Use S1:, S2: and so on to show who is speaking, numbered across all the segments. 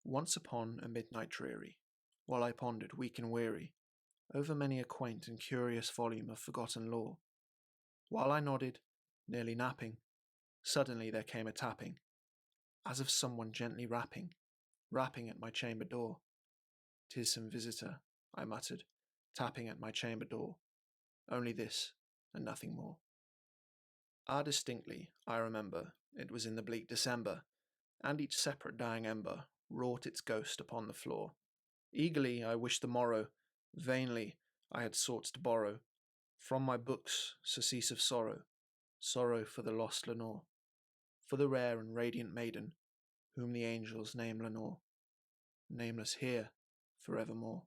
S1: Once upon a midnight dreary, while I pondered, weak and weary, over many a quaint and curious volume of forgotten lore, while I nodded, nearly napping, suddenly there came a tapping, as of someone gently rapping at my chamber door. "'Tis some visitor," I muttered, tapping at my chamber door. Only this, and nothing more. Distinctly, I remember, it was in the bleak December, and each separate dying ember wrought its ghost upon the floor. Eagerly I wished the morrow, vainly I had sought to borrow from my books surcease of sorrow, sorrow for the lost Lenore, for the rare and radiant maiden, whom the angels name Lenore, nameless here forevermore.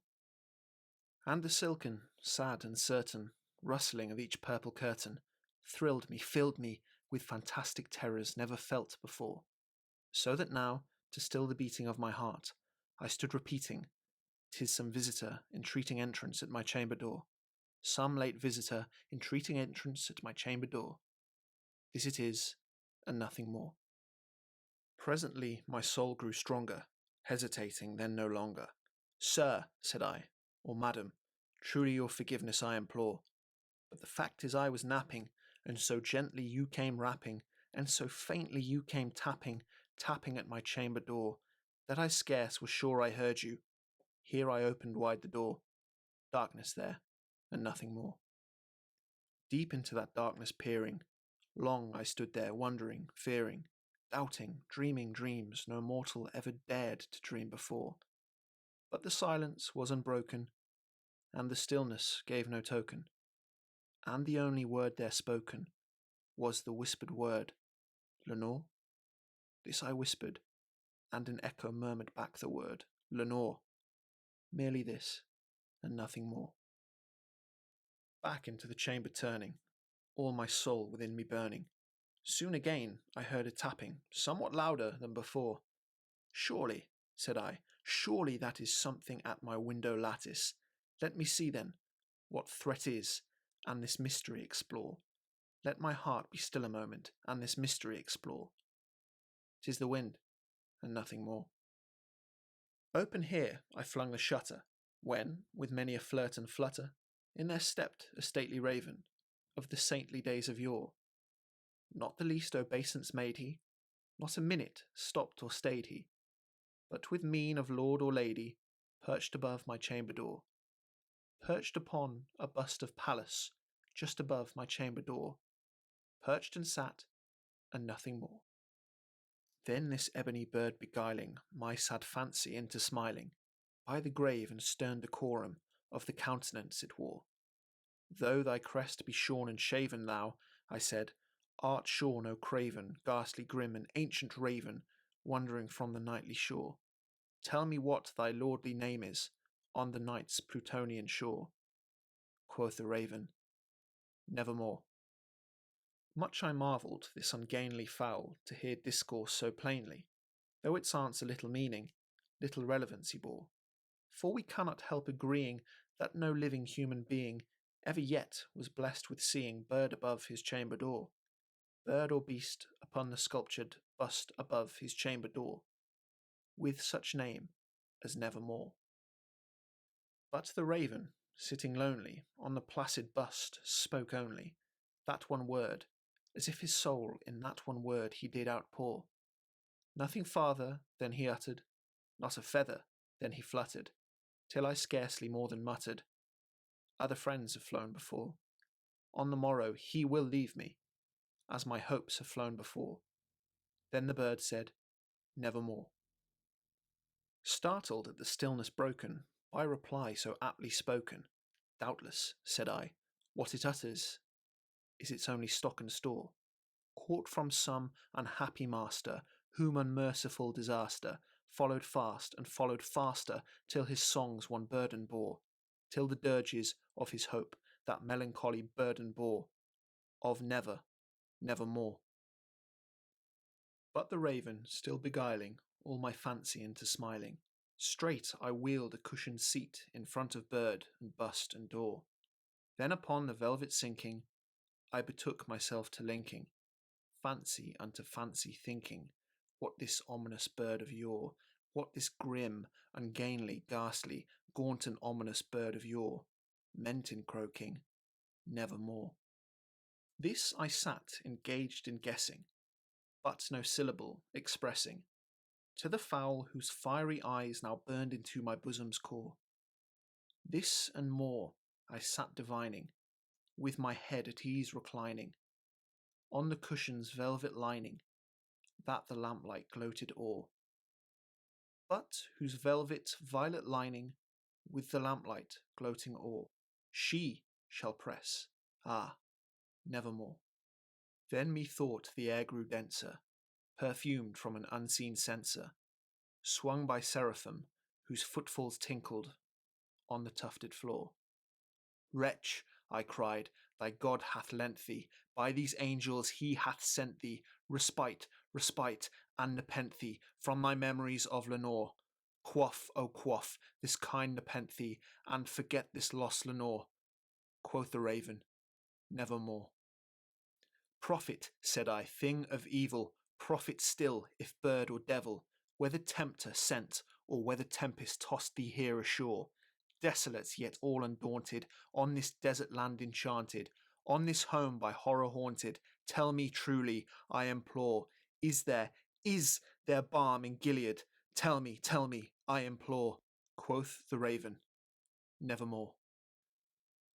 S1: And the silken, sad and certain rustling of each purple curtain thrilled me, filled me with fantastic terrors never felt before, so that now, to still the beating of my heart, I stood repeating, "'Tis some visitor entreating entrance at my chamber door, some late visitor entreating entrance at my chamber door. This it is, and nothing more." Presently my soul grew stronger, hesitating then no longer. "Sir," said I, "or madam, truly your forgiveness I implore, but the fact is I was napping, and so gently you came rapping, and so faintly you came tapping at my chamber door, that I scarce was sure I heard you. Here I opened wide the door. Darkness there, and nothing more." Deep into that darkness peering, long I stood there wondering, fearing, doubting, dreaming dreams no mortal ever dared to dream before. But the silence was unbroken, and the stillness gave no token, and the only word there spoken was the whispered word, "Lenore?" This I whispered, and an echo murmured back the word, "Lenore." Merely this, and nothing more. Back into the chamber turning, all my soul within me burning, soon again I heard a tapping, somewhat louder than before. "Surely," said I, "surely that is something at my window lattice. Let me see then what threat is, and this mystery explore. Let my heart be still a moment, and this mystery explore. 'Tis the wind, and nothing more." Open here I flung the shutter, when, with many a flirt and flutter, in there stepped a stately raven, of the saintly days of yore. Not the least obeisance made he, not a minute stopped or stayed he, but with mien of lord or lady, perched above my chamber door, perched upon a bust of Pallas, just above my chamber door, perched and sat, and nothing more. Then this ebony bird beguiling my sad fancy into smiling, by the grave and stern decorum of the countenance it wore. "Though thy crest be shorn and shaven, thou," I said, "art sure no craven, ghastly grim and ancient raven, wandering from the nightly shore. Tell me what thy lordly name is, on the night's Plutonian shore." Quoth the raven, "Nevermore." Much I marvelled this ungainly fowl to hear discourse so plainly, though its answer little meaning, little relevancy bore. For we cannot help agreeing that no living human being ever yet was blessed with seeing bird above his chamber door, bird or beast upon the sculptured bust above his chamber door, with such name as Nevermore. But the raven, sitting lonely on the placid bust, spoke only that one word, as if his soul in that one word he did outpour. Nothing farther than he uttered, not a feather then he fluttered, till I scarcely more than muttered, "Other friends have flown before. On the morrow he will leave me, as my hopes have flown before." Then the bird said, "Nevermore." Startled at the stillness broken by reply so aptly spoken, "Doubtless," said I, "what it utters is its only stock and store, caught from some unhappy master, whom unmerciful disaster followed fast and followed faster, till his songs one burden bore, till the dirges of his hope that melancholy burden bore, of never, nevermore." But the raven, still beguiling all my fancy into smiling, straight I wheeled a cushioned seat in front of bird and bust and door. Then upon the velvet sinking, I betook myself to linking fancy unto fancy, thinking what this ominous bird of yore What this grim, ungainly, ghastly, gaunt and ominous bird of yore meant in croaking, nevermore. This I sat engaged in guessing, but no syllable expressing, to the fowl whose fiery eyes now burned into my bosom's core. This and more I sat divining, with my head at ease reclining, on the cushion's velvet lining, that the lamplight gloated o'er, but whose velvet violet lining, with the lamplight gloating o'er, she shall press, ah, nevermore. Then methought the air grew denser, perfumed from an unseen censer, swung by seraphim, whose footfalls tinkled on the tufted floor. Wretch, I cried, thy God hath lent thee, by these angels he hath sent thee, respite, respite, and nepenthe from thy memories of Lenore. Quaff, O quaff, this kind nepenthe, and forget this lost Lenore. Quoth the raven, nevermore. Prophet, said I, thing of evil, prophet still, if bird or devil, whether tempter sent, or whether tempest tossed thee here ashore, desolate yet all undaunted, on this desert land enchanted, on this home by horror haunted, tell me truly, I implore, is there balm in Gilead? Tell me, I implore. Quoth the raven, nevermore.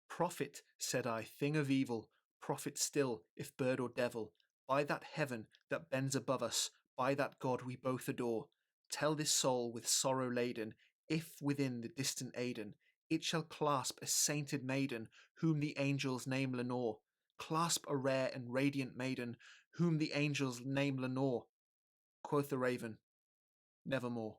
S1: Prophet, said I, thing of evil, prophet still, if bird or devil, by that heaven that bends above us, by that God we both adore, tell this soul with sorrow laden, if within the distant Aidenn it shall clasp a sainted maiden, whom the angels name Lenore, clasp a rare and radiant maiden, whom the angels name Lenore. Quoth the raven, nevermore.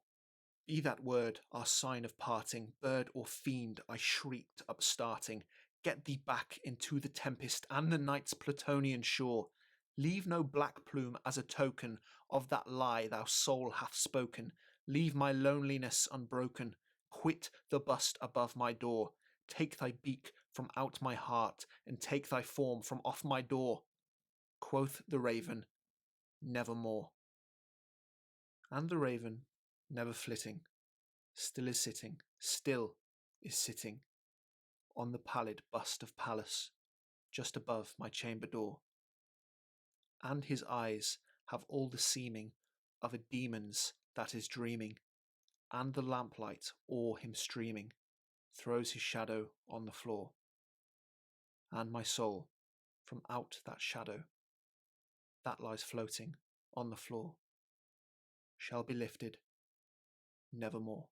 S1: Be that word our sign of parting, bird or fiend, I shrieked, upstarting. Get thee back into the tempest and the night's Plutonian shore. Leave no black plume as a token of that lie thou soul hath spoken. Leave my loneliness unbroken. Quit the bust above my door. Take thy beak from out my heart, and take thy form from off my door. Quoth the raven, nevermore. And the raven, never flitting, still is sitting on the pallid bust of Pallas, just above my chamber door. And his eyes have all the seeming of a demon's that is dreaming, and the lamplight o'er him streaming throws his shadow on the floor. And my soul, from out that shadow that lies floating on the floor, shall be lifted nevermore.